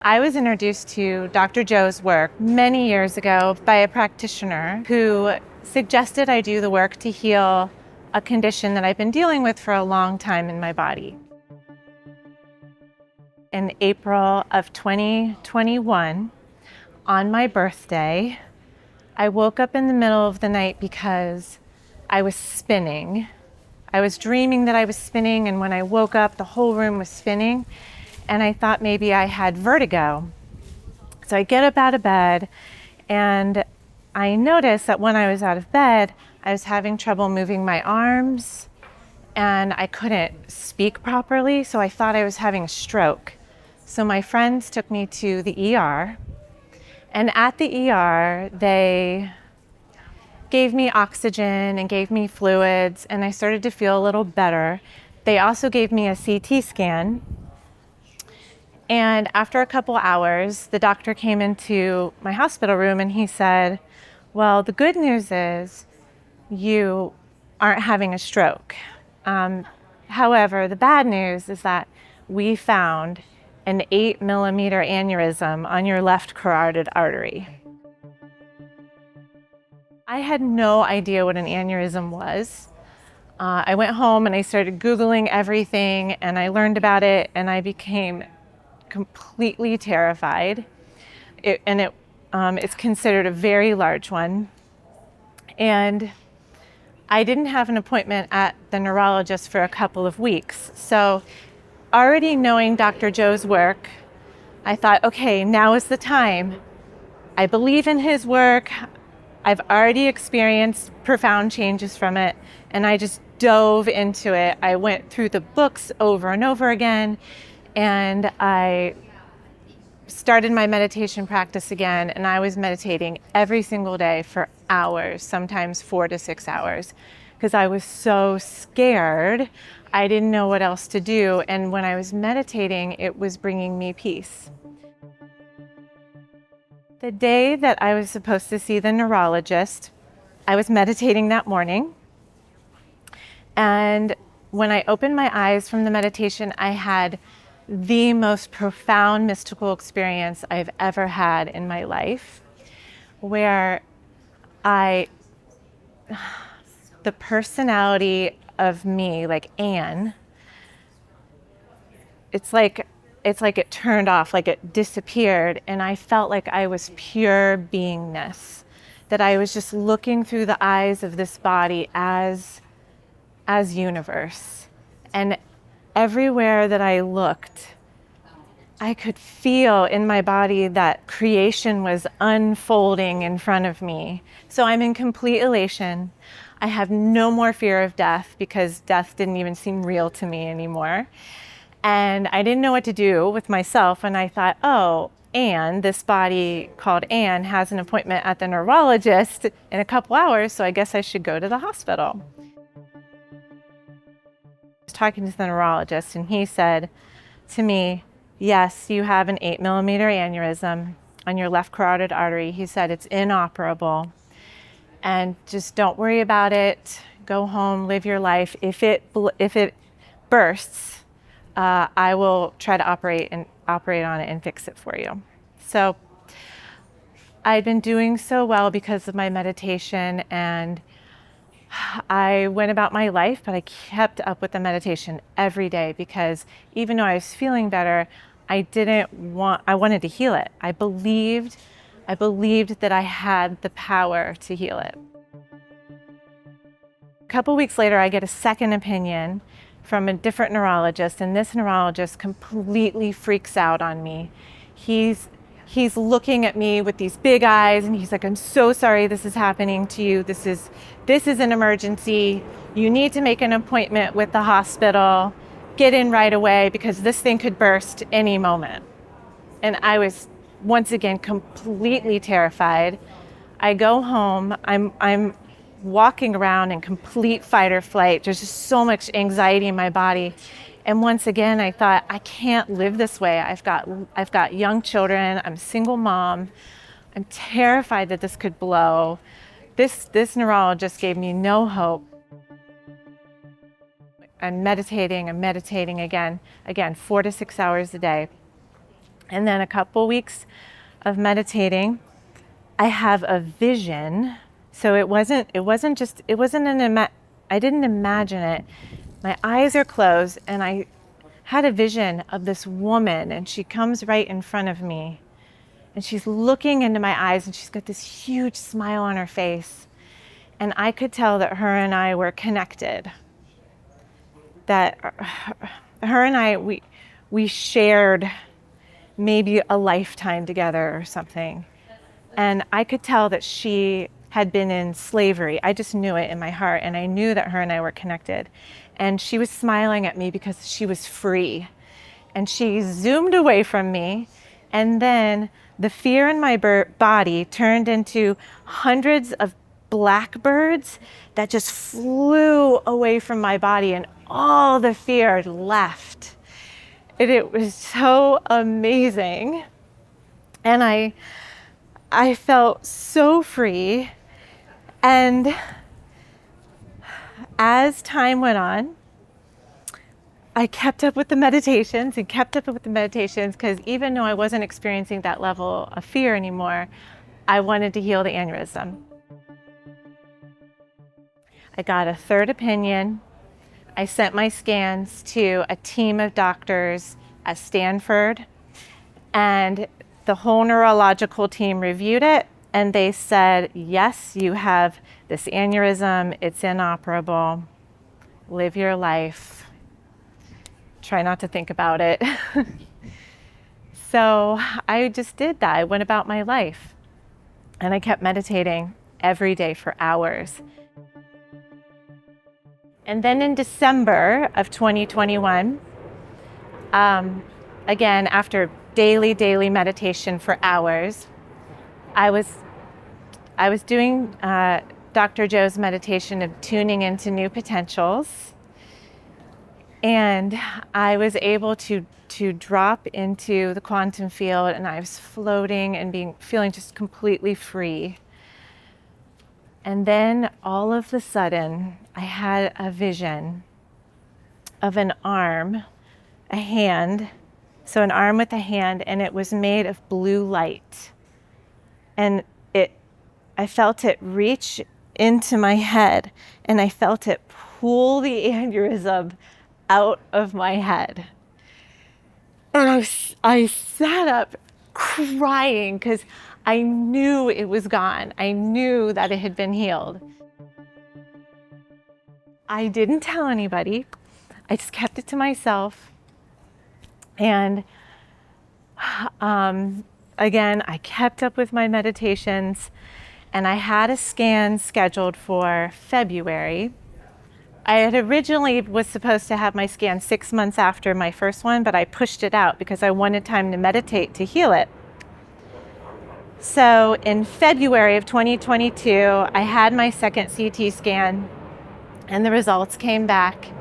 I was introduced to Dr. Joe's work many years ago by a practitioner who suggested I do the work to heal a condition that I've been dealing with for a long time in my body. In April of 2021, on my birthday, I woke up in the middle of the night because I was spinning. I was dreaming that I was spinning, and when I woke up, the whole room was spinning, and I thought maybe I had vertigo. So I get up out of bed, and I noticed that when I was out of bed, I was having trouble moving my arms, and I couldn't speak properly, so I thought I was having a stroke. So my friends took me to the ER, and at the ER, they gave me oxygen and gave me fluids, and I started to feel a little better. They also gave me a CT scan. And after a couple hours, the doctor came into my hospital room and he said, well, the good news is you aren't having a stroke. However, the bad news is that we found an 8-millimeter aneurysm on your left carotid artery. I had no idea what an aneurysm was. I went home and I started Googling everything, and I learned about it, and I became completely terrified. It's considered a very large one. And I didn't have an appointment at the neurologist for a couple of weeks. So already knowing Dr. Joe's work, I thought, okay, now is the time. I believe in his work. I've already experienced profound changes from it, and I just dove into it. I went through the books over and over again, and I started my meditation practice again, and I was meditating every single day for hours, sometimes 4 to 6 hours, because I was so scared. I didn't know what else to do, and when I was meditating, it was bringing me peace. The day that I was supposed to see the neurologist, I was meditating that morning, and when I opened my eyes from the meditation, I had the most profound mystical experience I've ever had in my life, where the personality of me, like Anne, it's like it turned off, like it disappeared, and I felt like I was pure beingness, that I was just looking through the eyes of this body as universe. And everywhere that I looked, I could feel in my body that creation was unfolding in front of me. So I'm in complete elation. I have no more fear of death because death didn't even seem real to me anymore. And I didn't know what to do with myself. And I thought, oh, Anne, this body called Anne, has an appointment at the neurologist in a couple hours, so I guess I should go to the hospital. I was talking to the neurologist, and he said to me, yes, you have an 8-millimeter aneurysm on your left carotid artery. He said it's inoperable, and just don't worry about it. Go home, live your life. If it bursts, I will try to operate on it and fix it for you. So I'd been doing so well because of my meditation, and I went about my life, but I kept up with the meditation every day because even though I was feeling better, I wanted to heal it. I believed that I had the power to heal it. A couple weeks later, I get a second opinion from a different neurologist, and this neurologist completely freaks out on me. He's looking at me with these big eyes, and he's like, I'm so sorry this is happening to you. This is an emergency. You need to make an appointment with the hospital. Get in right away because this thing could burst any moment. And I was once again completely terrified. I go home. I'm walking around in complete fight or flight. There's just so much anxiety in my body. And once again, I thought, I can't live this way. I've got young children. I'm a single mom. I'm terrified that this could blow. This neurologist gave me no hope. I'm meditating again, 4 to 6 hours a day. And then a couple weeks of meditating, I have a vision. So it wasn't I didn't imagine it. My eyes are closed and I had a vision of this woman, and she comes right in front of me and she's looking into my eyes and she's got this huge smile on her face. And I could tell that her and I were connected. That her and I, we shared maybe a lifetime together or something. And I could tell that she had been in slavery. I just knew it in my heart, and I knew that her and I were connected. And she was smiling at me because she was free. And she zoomed away from me, and then the fear in my body turned into hundreds of blackbirds that just flew away from my body, and all the fear left. And it was so amazing. And I felt so free. And as time went on, I kept up with the meditations because even though I wasn't experiencing that level of fear anymore, I wanted to heal the aneurysm. I got a third opinion. I sent my scans to a team of doctors at Stanford, and the whole neurological team reviewed it, and they said, yes, you have this aneurysm, it's inoperable, live your life, try not to think about it. So I just did that. I went about my life, and I kept meditating every day for hours. And then in December of 2021, again, after daily meditation for hours, I was doing Dr. Joe's meditation of tuning into new potentials, and I was able to drop into the quantum field, and I was floating and feeling just completely free. And then all of a sudden, I had a vision of an arm, a hand, so an arm with a hand, and it was made of blue light. And I felt it reach into my head, and I felt it pull the aneurysm out of my head. And I sat up crying because I knew it was gone. I knew that it had been healed. I didn't tell anybody. I just kept it to myself. And again, I kept up with my meditations, and I had a scan scheduled for February. I had originally was supposed to have my scan 6 months after my first one, but I pushed it out because I wanted time to meditate to heal it. So in February of 2022, I had my second CT scan, and the results came back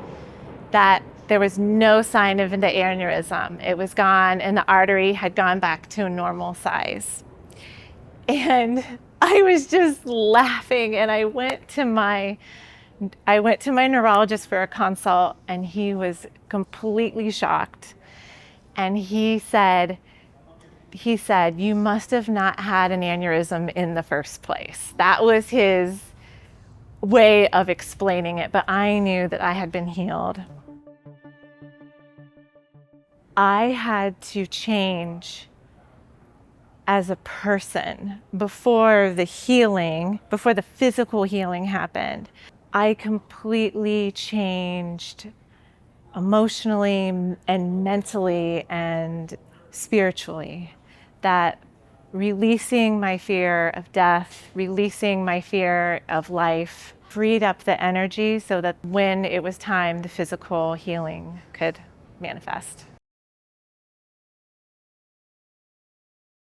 that there was no sign of the aneurysm. It was gone, and the artery had gone back to a normal size. And I was just laughing, and I went to my neurologist for a consult, and he was completely shocked. And he said, you must have not had an aneurysm in the first place. That was his way of explaining it, but I knew that I had been healed. I had to change as a person before the physical healing happened. I completely changed emotionally and mentally and spiritually. That releasing my fear of death, releasing my fear of life, freed up the energy so that when it was time, the physical healing could manifest.